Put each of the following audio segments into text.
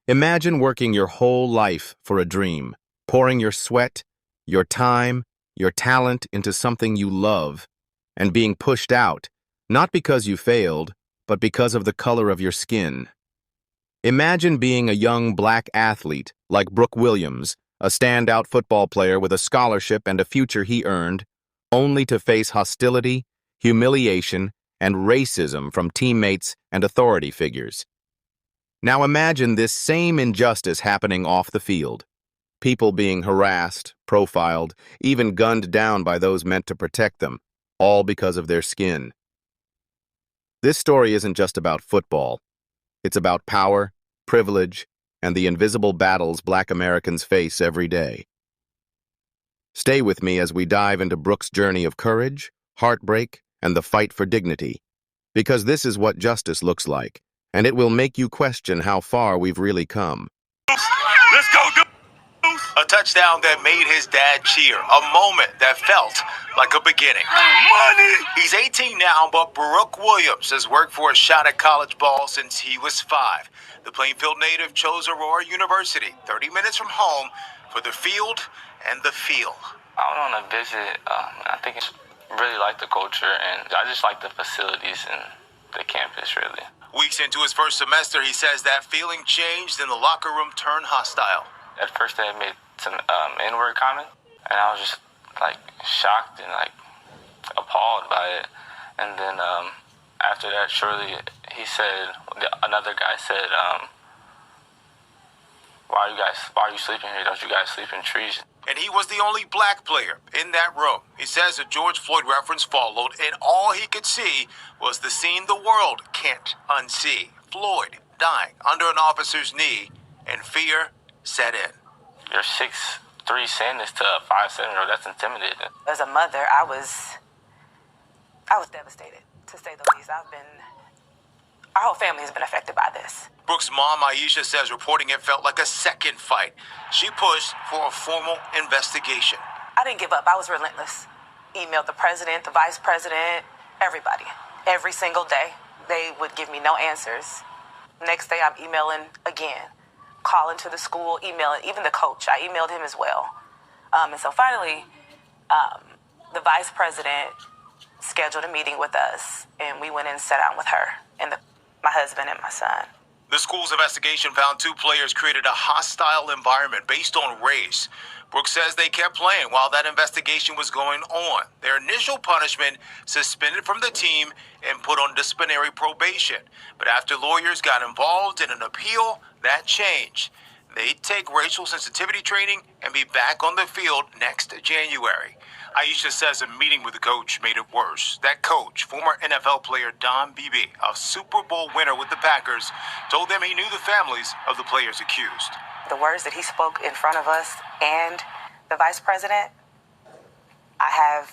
Imagine working your whole life for a dream, pouring your sweat, your time, your talent into something you love, and being pushed out, not because you failed, but because of the color of your skin. Imagine being a young black athlete like Brooke Williams, a standout football player with a scholarship and a future he earned, only to face hostility, humiliation, and racism from teammates and authority figures. Now imagine this same injustice happening off the field. People being harassed, profiled, even gunned down by those meant to protect them, all because of their skin. This story isn't just about football. It's about power, privilege, and the invisible battles Black Americans face every day. Stay with me as we dive into Brooke's journey of courage, heartbreak, and the fight for dignity, because this is what justice looks like, and it will make you question how far we've really come. Let's go, Deuce! A touchdown that made his dad cheer. A moment that felt like a beginning. Money! He's 18 now, but Brooke Williams has worked for a shot at college ball since he was 5. The Plainfield native chose Aurora University, 30 minutes from home, for the field and the feel. I went on a visit. I think it's really like the culture, and I just like the facilities and the campus, really. Weeks into his first semester, he says that feeling changed and the locker room turned hostile. At first, they had made some N-word comment, and I was just like shocked and like appalled by it. And then after that, shortly, another guy said, why are you sleeping here? Don't you guys sleep in trees? And he was the only black player in that room. He says a George Floyd reference followed, and all he could see was the scene the world can't unsee. Floyd dying under an officer's knee, and fear set in. You're 6'3" saying this to a 5'7", that's intimidating. As a mother, I was devastated, to say the least. Our whole family has been affected by this. Brooke's mom, Aisha, says reporting it felt like a second fight. She pushed for a formal investigation. I didn't give up. I was relentless. Emailed the president, the vice president, everybody. Every single day. They would give me no answers. Next day, I'm emailing again. Calling to the school, emailing, even the coach. I emailed him as well. And so finally, the vice president scheduled a meeting with us, and we went and sat down with her and my husband and my son. The school's investigation found 2 players created a hostile environment based on race. Brooke says they kept playing while that investigation was going on. Their initial punishment, suspended from the team and put on disciplinary probation. But after lawyers got involved in an appeal, that changed. They'd take racial sensitivity training and be back on the field next January. Aisha says a meeting with the coach made it worse. That coach, former NFL player Don Beebe, a Super Bowl winner with the Packers, told them he knew the families of the players accused. The words that he spoke in front of us and the vice president, I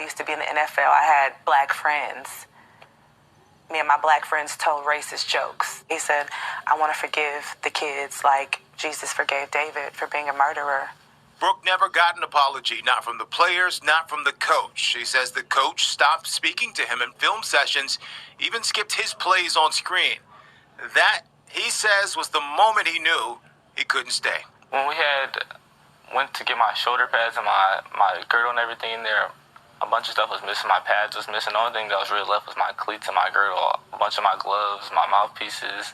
used to be in the NFL. I had black friends. Me and my black friends told racist jokes. He said, I want to forgive the kids like Jesus forgave David for being a murderer. Brooke never got an apology, not from the players, not from the coach. She says the coach stopped speaking to him in film sessions, even skipped his plays on screen. That, he says, was the moment he knew he couldn't stay. When we went to get my shoulder pads and my girdle and everything in there, a bunch of stuff was missing. My pads was missing. The only thing that was really left was my cleats and my girdle. A bunch of my gloves, my mouthpieces,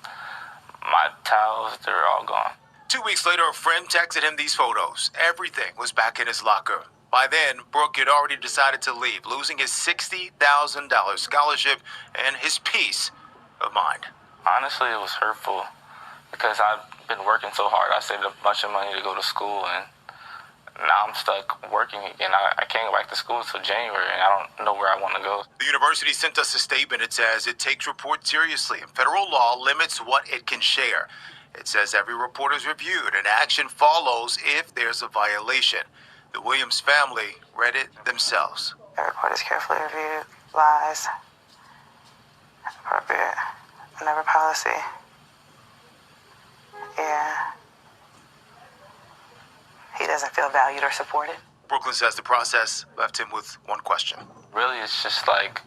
my towels, they were all gone. 2 weeks later, a friend texted him these photos. Everything was back in his locker. By then, Brooke had already decided to leave, losing his $60,000 scholarship and his peace of mind. Honestly, it was hurtful because I've been working so hard. I saved a bunch of money to go to school, and now I'm stuck working again. I can't go back to school until January, and I don't know where I want to go. The university sent us a statement. It says it takes reports seriously, and federal law limits what it can share. It says every report is reviewed and action follows if there's a violation. The Williams family read it themselves. The report is carefully reviewed, lies, appropriate, never policy. Yeah. He doesn't feel valued or supported. Brooklyn says the process left him with one question. Really, it's just like,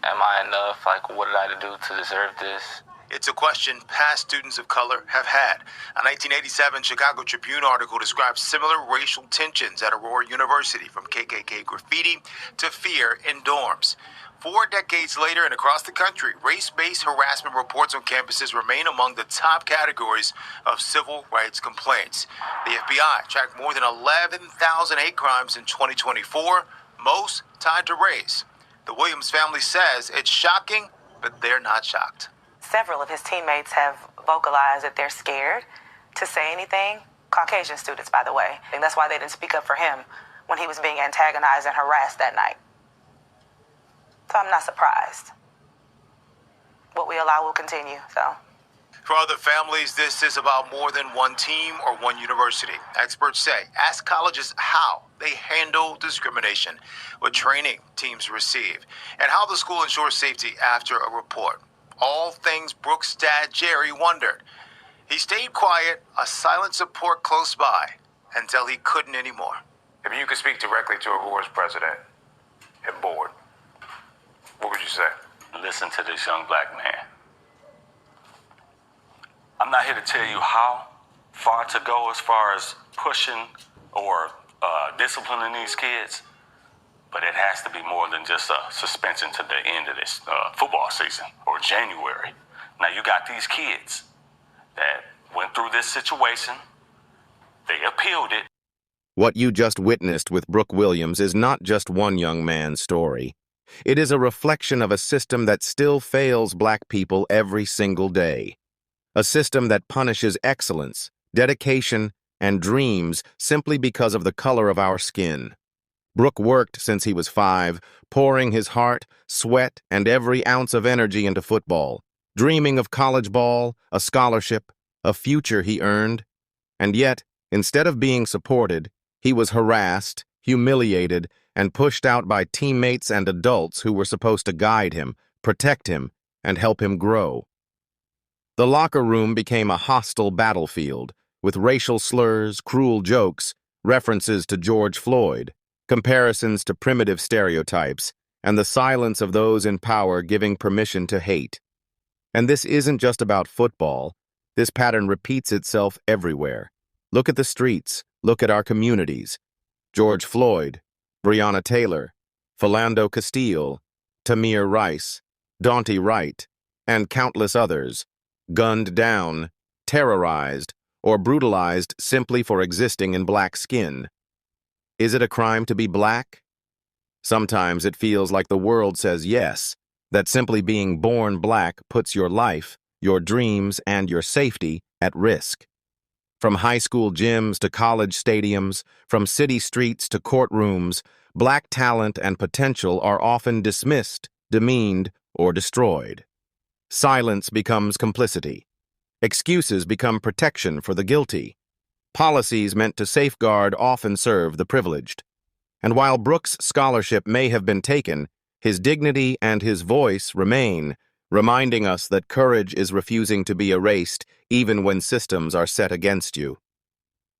am I enough? Like, what did I do to deserve this? It's a question past students of color have had. A 1987 Chicago Tribune article describes similar racial tensions at Aurora University, from KKK graffiti to fear in dorms. 4 decades later and across the country, race-based harassment reports on campuses remain among the top categories of civil rights complaints. The FBI tracked more than 11,000 hate crimes in 2024, most tied to race. The Williams family says it's shocking, but they're not shocked. Several of his teammates have vocalized that they're scared to say anything. Caucasian students, by the way. And that's why they didn't speak up for him when he was being antagonized and harassed that night. So I'm not surprised. What we allow will continue, so. For other families, this is about more than one team or one university. Experts say, ask colleges how they handle discrimination, what training teams receive, and how the school ensures safety after a report. All things Brooks' dad, Jerry, wondered. He stayed quiet, a silent support close by, until he couldn't anymore. If you could speak directly to Aurora's president and board, what would you say? Listen to this young black man. I'm not here to tell you how far to go as far as pushing or disciplining these kids, but it has to be more than just a suspension to the end of this football season or January. Now, you got these kids that went through this situation. They appealed it. What you just witnessed with Brooke Williams is not just one young man's story. It is a reflection of a system that still fails black people every single day. A system that punishes excellence, dedication, and dreams simply because of the color of our skin. Brooke worked since he was 5, pouring his heart, sweat, and every ounce of energy into football, dreaming of college ball, a scholarship, a future he earned. And yet, instead of being supported, he was harassed, humiliated, and pushed out by teammates and adults who were supposed to guide him, protect him, and help him grow. The locker room became a hostile battlefield, with racial slurs, cruel jokes, references to George Floyd, comparisons to primitive stereotypes, and the silence of those in power giving permission to hate. And this isn't just about football. This pattern repeats itself everywhere. Look at the streets. Look at our communities. George Floyd, Breonna Taylor, Philando Castile, Tamir Rice, Daunte Wright, and countless others, gunned down, terrorized, or brutalized simply for existing in black skin. Is it a crime to be black? Sometimes it feels like the world says yes, that simply being born black puts your life, your dreams, and your safety at risk. From high school gyms to college stadiums, from city streets to courtrooms, black talent and potential are often dismissed, demeaned, or destroyed. Silence becomes complicity. Excuses become protection for the guilty. Policies meant to safeguard often serve the privileged. And while Brooks' scholarship may have been taken, his dignity and his voice remain, reminding us that courage is refusing to be erased even when systems are set against you.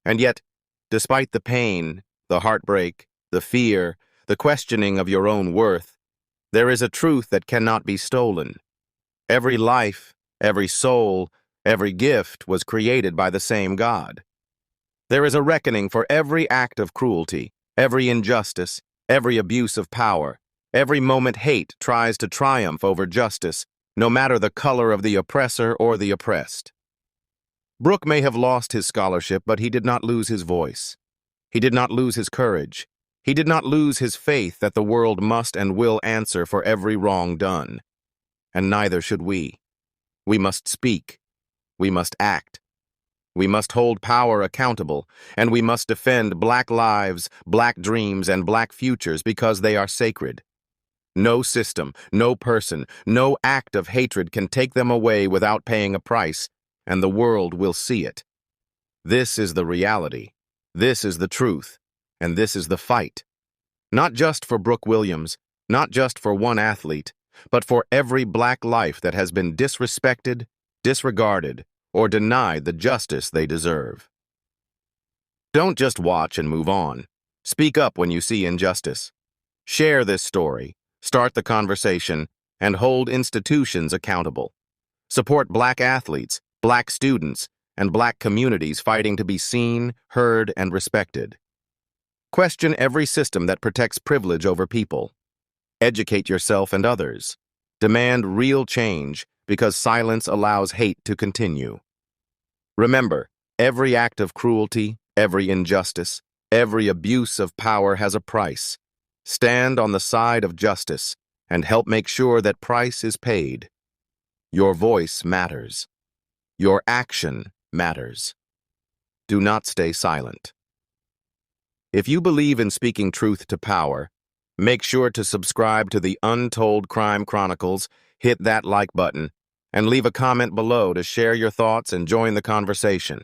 And yet, despite the pain, the heartbreak, the fear, the questioning of your own worth, there is a truth that cannot be stolen. Every life, every soul, every gift was created by the same God. There is a reckoning for every act of cruelty, every injustice, every abuse of power, every moment hate tries to triumph over justice, no matter the color of the oppressor or the oppressed. Brooke may have lost his scholarship, but he did not lose his voice. He did not lose his courage. He did not lose his faith that the world must and will answer for every wrong done. And neither should we. We must speak. We must act. We must hold power accountable, and we must defend black lives, black dreams, and black futures because they are sacred. No system, no person, no act of hatred can take them away without paying a price, and the world will see it. This is the reality. This is the truth. And this is the fight. Not just for Brooke Williams, not just for one athlete, but for every black life that has been disrespected, disregarded, or denied the justice they deserve. Don't just watch and move on. Speak up when you see injustice. Share this story. Start the conversation, and hold institutions accountable. Support Black athletes, Black students, and Black communities fighting to be seen, heard, and respected. Question every system that protects privilege over people. Educate yourself and others. Demand real change because silence allows hate to continue. Remember, every act of cruelty, every injustice, every abuse of power has a price. Stand on the side of justice and help make sure that price is paid. Your voice matters. Your action matters. Do not stay silent. If you believe in speaking truth to power, make sure to subscribe to the Untold Crime Chronicles, hit that like button, and leave a comment below to share your thoughts and join the conversation.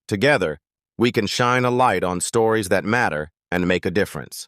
Together, we can shine a light on stories that matter and make a difference.